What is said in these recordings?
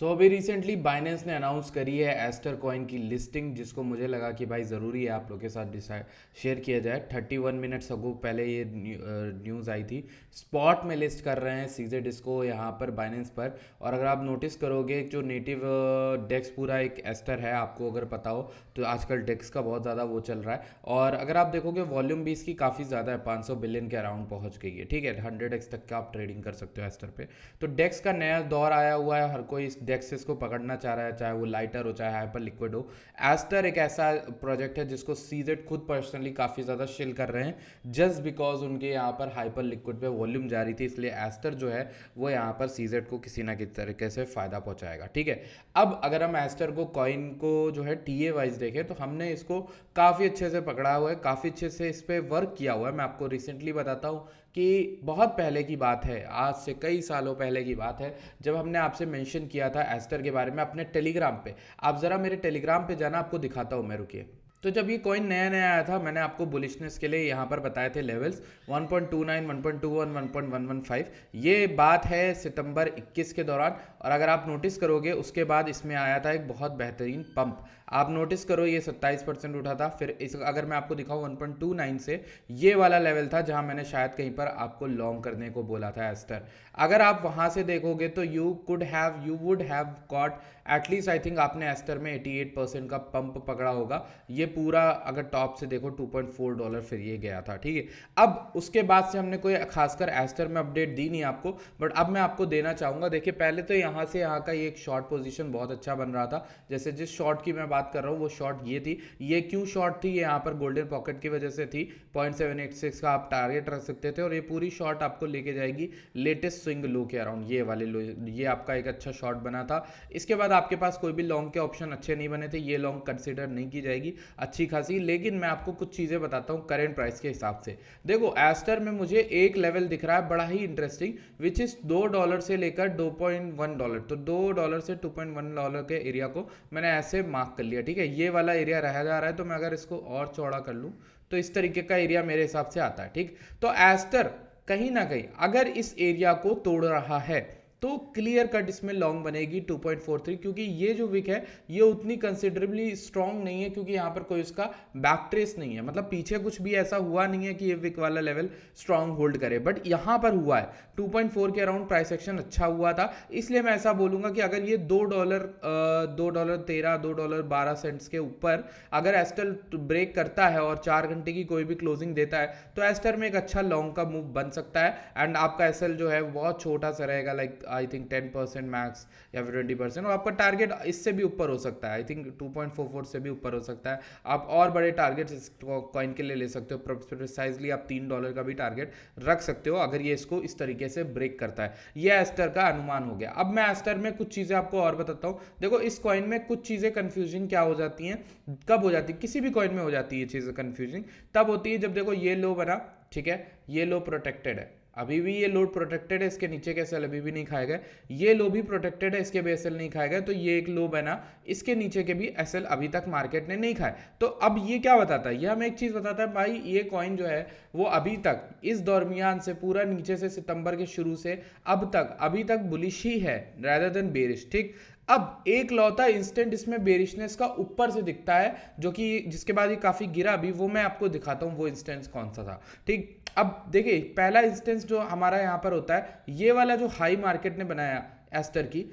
अभी recently Binance ने announce करी है एस्टर कॉइन की लिस्टिंग, जिसको मुझे लगा कि भाई ज़रूरी है आप लोग के साथ डिसाइड शेयर किया जाए। 31 मिनट्स अगो पहले ये न्यूज़ आई थी। स्पॉट में लिस्ट कर रहे हैं सीजेड इसको यहाँ पर बाइनेंस पर। और अगर आप नोटिस करोगे जो नेटिव डेक्स पूरा एक एस्टर है, आपको अगर पता हो तो आजकल डेक्स का बहुत ज़्यादा वो चल रहा है। और अगर आप देखोगे वॉल्यूम भी इसकी काफ़ी ज़्यादा है, 500 बिलियन के अराउंड पहुँच गई है। ठीक है, 100x तक का आप ट्रेडिंग कर सकते हो एस्टर पे। तो डेक्स का नया दौर आया हुआ है, हर कोई इस डेक्सेस को पकड़ना चाह रहा है, चाहे वो लाइटर हो चाहे हाइपर लिक्विड हो। एस्टर एक ऐसा प्रोजेक्ट है जिसको सीजेड खुद पर्सनली काफ़ी ज़्यादा शिल कर रहे हैं, जस्ट बिकॉज उनके यहाँ पर हाइपर लिक्विड पे वॉल्यूम जारी थी, इसलिए एस्टर जो है वो यहाँ पर सीजेड को किसी ना किसी तरीके से फ़ायदा पहुँचाएगा। ठीक है, अब अगर हम एस्टर को कॉइन को जो है टीए वाइज देखें तो हमने इसको काफ़ी अच्छे से पकड़ा हुआ है, काफ़ी अच्छे से इस पर वर्क किया हुआ है। मैं आपको रिसेंटली बताता हूँ कि बहुत पहले की बात है, आज से कई सालों पहले की बात है, जब हमने आपसे मेंशन किया था एस्टर के बारे में अपने टेलीग्राम पे। आप ज़रा मेरे टेलीग्राम पे जाना, आपको दिखाता हूँ मैं, रुकिए। तो जब ये कॉइन नया नया आया था, मैंने आपको बुलिशनेस के लिए यहाँ पर बताए थे लेवल्स 1.29, 1.21, 1.115। ये बात है सितंबर 21 के दौरान। और अगर आप नोटिस करोगे उसके बाद इसमें आया था एक बहुत बेहतरीन पंप। आप नोटिस करो ये 27% उठा था। फिर इस अगर मैं आपको दिखाऊं 1.29 से, ये वाला लेवल था जहां मैंने शायद कहीं पर आपको लॉन्ग करने को बोला था एस्टर। अगर आप वहां से देखोगे तो you would have got at least, I think आपने एस्टर में 88% का पंप पकड़ा होगा। ये पूरा अगर टॉप से देखो $2.4 फिर ये गया था। ठीक है, अब उसके बाद से हमने कोई खासकर एस्टर में अपडेट दी नहीं आपको, बट अब मैं आपको देना चाहूंगा। देखिए, पहले तो यहाँ से यहाँ का ये एक शॉर्ट पोजीशन बहुत अच्छा बन रहा था। जैसे जिस शॉर्ट की मैं बात कर रहा हूँ वो शॉर्ट ये थी। ये क्यों शॉर्ट थी? ये यहाँ पर गोल्डन पॉकेट की वजह से थी। 0.786 का आप टारगेट रख सकते थे और ये पूरी शॉर्ट आपको लेके जाएगी लेटेस्ट स्विंग लो के अराउंड, ये वाले लो। ये आपका एक अच्छा शॉर्ट बना था। इसके बाद आपके पास कोई भी लॉन्ग के ऑप्शन अच्छे नहीं बने थे, ये लॉन्ग कंसिडर नहीं की जाएगी अच्छी खासी। लेकिन मैं आपको कुछ चीज़ें बताता हूँ करेंट प्राइस के हिसाब से। देखो, एस्टर में मुझे एक लेवल दिख रहा है बड़ा ही इंटरेस्टिंग, विच इज़ $2 से लेकर $2.1। तो $2 से $2.1 के एरिया को मैंने ऐसे मार्क कर लिया। ठीक है, ये वाला एरिया रह जा रहा है, तो मैं अगर इसको और चौड़ा कर लूँ तो इस तरीके का एरिया मेरे हिसाब से आता है। ठीक, तो एस्टर कहीं ना कहीं अगर इस एरिया को तोड़ रहा है तो क्लियर कट इसमें लॉन्ग बनेगी 2.43, क्योंकि ये जो विक है ये उतनी कंसिडरेबली स्ट्रांग नहीं है, क्योंकि यहाँ पर कोई उसका बैक ट्रेस नहीं है। मतलब पीछे कुछ भी ऐसा हुआ नहीं है कि ये विक वाला लेवल स्ट्रांग होल्ड करे, बट यहाँ पर हुआ है। 2.4 के अराउंड प्राइस एक्शन अच्छा हुआ था, इसलिए मैं ऐसा बोलूंगा कि अगर ये $2.13, $2.12 के ऊपर अगर एस्टर ब्रेक करता है और 4 घंटे की कोई भी क्लोजिंग देता है तो एस्टर में एक अच्छा लॉन्ग का मूव बन सकता है। एंड आपका एसएल जो है बहुत छोटा सा रहेगा, लाइक आई थिंक 10% मैक्स या फिर 20%, और आपका टारगेट इससे भी ऊपर हो सकता है। आई थिंक 2.44 से भी ऊपर हो सकता है। आप और बड़े टारगेट इस कॉइन के लिए ले सकते हो। प्रिसाइजली आप $3 का भी टारगेट रख सकते हो अगर ये इसको इस तरीके से ब्रेक करता है। ये एस्टर का अनुमान हो गया। अब मैं एस्टर में कुछ चीज़ें आपको और बताता हूँ। देखो, इस कॉइन में कुछ चीज़ें कंफ्यूजिंग क्या हो जाती हैं, कब हो जाती है, किसी भी कॉइन में हो जाती है चीज़ें कंफ्यूजिंग, तब होती है जब देखो ये लो बना, ठीक है, ये लो प्रोटेक्टेड है, अभी भी ये लो प्रोटेक्टेड है, इसके नीचे के सेल अभी भी नहीं खाए गए। ये लो भी प्रोटेक्टेड है, इसके भी एसएल नहीं खाए गए, तो ये एक लो बना, इसके नीचे के भी एसएल अभी तक मार्केट ने नहीं खाए। तो अब ये क्या बताता है? ये हमें एक चीज़ बताता है भाई, ये कॉइन जो है वो अभी तक इस दरमियान से पूरा नीचे से सितंबर के शुरू से अब तक अभी तक बुलिश ही है रादर देन बेरिश। ठीक, अब एक लौता इंस्टेंट इसमें बेरिशनेस का ऊपर से दिखता है, जो कि जिसके बाद ये काफ़ी गिरा अभी, वो मैं आपको दिखाता हूँ वो इंस्टेंस कौन सा था। ठीक, अब देखिए, पहला इंस्टेंस जो हमारा यहाँ पर होता है, ये वाला जो हाई मार्केट ने बनाया एस्टर की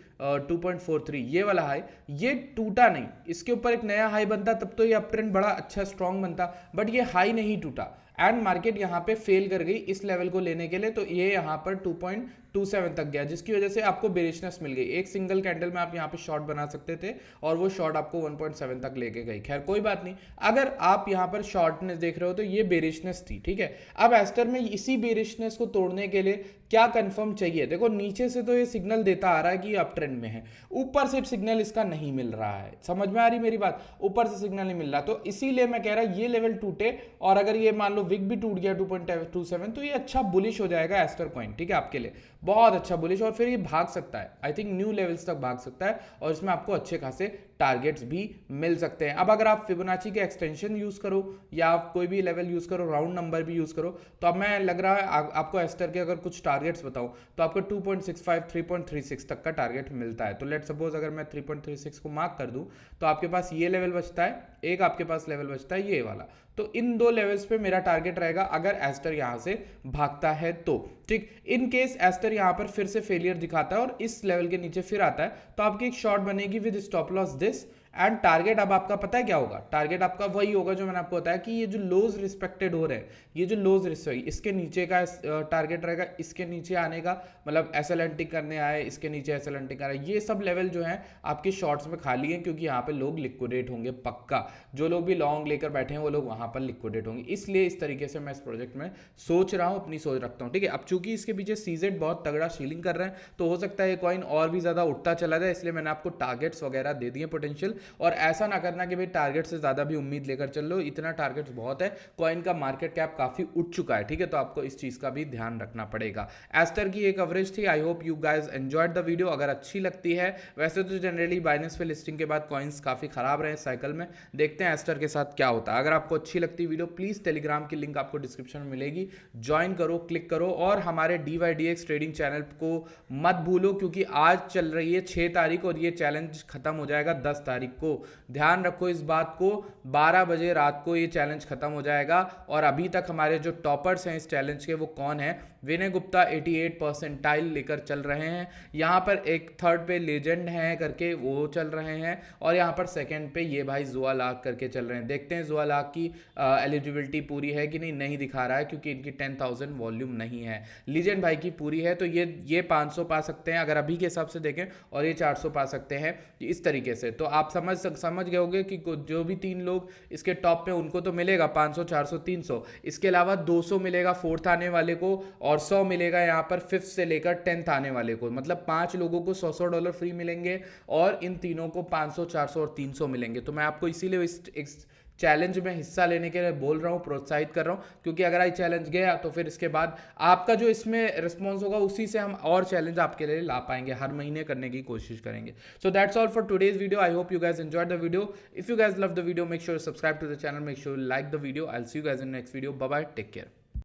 2.43, ये वाला हाई, ये टूटा नहीं। इसके ऊपर एक नया हाई बनता तब तो ये अप ट्रेंड बड़ा अच्छा स्ट्रॉन्ग बनता, बट ये हाई नहीं टूटा एंड मार्केट यहाँ पे फेल कर गई इस लेवल को लेने के लिए। तो ये यहाँ पर 2.27 तक गया, जिसकी वजह से आपको बेरिशनेस मिल गई। एक सिंगल कैंडल में आप यहाँ पे शॉर्ट बना सकते थे और वो शॉर्ट आपको 1.7 तक लेके गई। खैर कोई बात नहीं, अगर आप यहाँ पर शॉर्टनेस देख रहे हो तो ये बेरिशनेस थी। ठीक है, अब एस्टर में इसी बेरिशनेस को तोड़ने के लिए क्या कंफर्म चाहिए? देखो, नीचे से तो ये सिग्नल देता आ रहा है कि ये अप ट्रेंड में है, ऊपर से सिग्नल इसका नहीं मिल रहा है। समझ में आ रही मेरी बात? ऊपर से सिग्नल नहीं मिल रहा, तो इसीलिए मैं कह रहा ये लेवल टूटे, और अगर ये मान लो विक भी टूट गया 2.27, तो ये अच्छा बुलिश हो जाएगा एस्टर कॉइन। ठीक है, आपके लिए बहुत अच्छा बुलिश, और फिर ये भाग सकता है, आई थिंक न्यू लेवल्स तक भाग सकता है, और इसमें आपको अच्छे खासे टारगेट्स भी मिल सकते हैं। अब अगर आप फिबोनाची के एक्सटेंशन यूज करो या आप कोई भी लेवल यूज करो, राउंड नंबर भी यूज करो, तो अब मैं लग रहा है आपको एस्टर के अगर कुछ टारगेट्स बताऊं तो आपको 2.65 3.36 तक का टारगेट मिलता है। तो लेट सपोज अगर मैं 3.36 को मार्क कर दूं तो आपके पास ये लेवल बचता है, एक आपके पास लेवल बचता है ये वाला। तो इन दो लेवल्स पे मेरा टारगेट रहेगा अगर एस्टर यहां से भागता है तो। ठीक, इन केस एस्टर यहां पर फिर से फेलियर दिखाता है और इस लेवल के नीचे फिर आता है, तो आपकी एक शॉट बनेगी with stop loss this, and target अब आपका पता है क्या होगा, टारगेट आपका वही होगा जो मैंने आपको बताया कि ये जो लोज रिस्पेक्टेड हो रहे हैं, ये जो लोज रिस्पेक्ट, इसके नीचे का टारगेट रहेगा, इसके नीचे आने का, मतलब एसएलएनटी करने आए, इसके नीचे एसएलएनटी कर रहा है, ये सब लेवल जो है आपके शॉर्ट्स में खाली है, क्योंकि यहाँ पे लोग लिक्विडेट होंगे पक्का, जो लोग भी लॉन्ग लेकर बैठे हैं वो लोग वहां पर लिक्विडेट होंगे। इसलिए इस तरीके से मैं इस प्रोजेक्ट में सोच रहा हूँ, अपनी सोच रखता हूँ। ठीक है, अब चूंकि इसके पीछे सीजेड बहुत तगड़ा शीलिंग कर रहे हैं, तो हो सकता है ये कॉइन और भी ज्यादा उठता चला जाए, इसलिए मैंने आपको टारगेट्स वगैरह दे दिए पोटेंशियल। और ऐसा ना करना कि भाई टारगेट से ज्यादा भी उम्मीद लेकर चल लो, इतना टारगेट्स बहुत है, कॉइन का मार्केट कैप काफी उठ चुका है। ठीक है, तो आपको इस चीज का भी ध्यान रखना पड़ेगा। एस्टर की एक कवरेज थी, आई hope you guys enjoyed the video. अगर अच्छी लगती है, वैसे तो जनरली बाइनेंस पे लिस्टिंग के बाद कॉइन्स काफी खराब रहे साइकिल में, देखते हैं एस्टर के साथ क्या होता है। अगर आपको अच्छी लगती है वीडियो, प्लीज टेलीग्राम की लिंक आपको डिस्क्रिप्शन में मिलेगी, ज्वाइन करो, क्लिक करो, और हमारे DYDX ट्रेडिंग चैनल को मत भूलो, क्योंकि आज चल रही है 6 तारीख और ये चैलेंज खत्म हो जाएगा 10 तारीख को। ध्यान रखो इस बात को, 12 बजे रात को ये चैलेंज खत्म हो जाएगा। और अभी तक हमारे जो टॉपर्स हैं इस चैलेंज के वो कौन है, विनय गुप्ता 88 परसेंटाइल लेकर चल रहे हैं, यहाँ पर एक थर्ड पे लेजेंड है करके वो चल रहे हैं, और यहाँ पर सेकंड पे ये भाई जुआ लाख करके चल रहे हैं। देखते हैं जुआ लाख की एलिजिबिलिटी पूरी है कि नहीं, नहीं दिखा रहा है क्योंकि इनकी 10,000 वॉल्यूम नहीं है। लीजेंड भाई की पूरी है, तो ये 500 पा सकते हैं अगर अभी के हिसाब से देखें, और ये 400 पा सकते हैं इस तरीके से। तो आप समझ गए होंगे कि जो भी 3 लोग इसके टॉप पे उनको तो मिलेगा 500 400 300, इसके अलावा 200 मिलेगा फोर्थ आने वाले को, और 100 मिलेगा यहाँ पर फिफ्थ से लेकर 10th आने वाले को। मतलब 5 लोगों को $100 फ्री मिलेंगे, और इन तीनों को 500 400 और 300 मिलेंगे। तो मैं आपको इसीलिए इस चैलेंज में हिस्सा लेने के लिए बोल रहा हूँ, प्रोत्साहित कर रहा हूँ, क्योंकि अगर आई चैलेंज गया तो फिर इसके बाद आपका जो इसमें रिस्पॉन्स होगा उसी से हम और चैलेंज आपके लिए ला पाएंगे, हर महीने करने की कोशिश करेंगे। So that's all for today's video. I hope you guys enjoyed the video. If you guys love the video, make sure subscribe to the channel, make sure like the video. I will see you guys in next video. Bye bye, take care.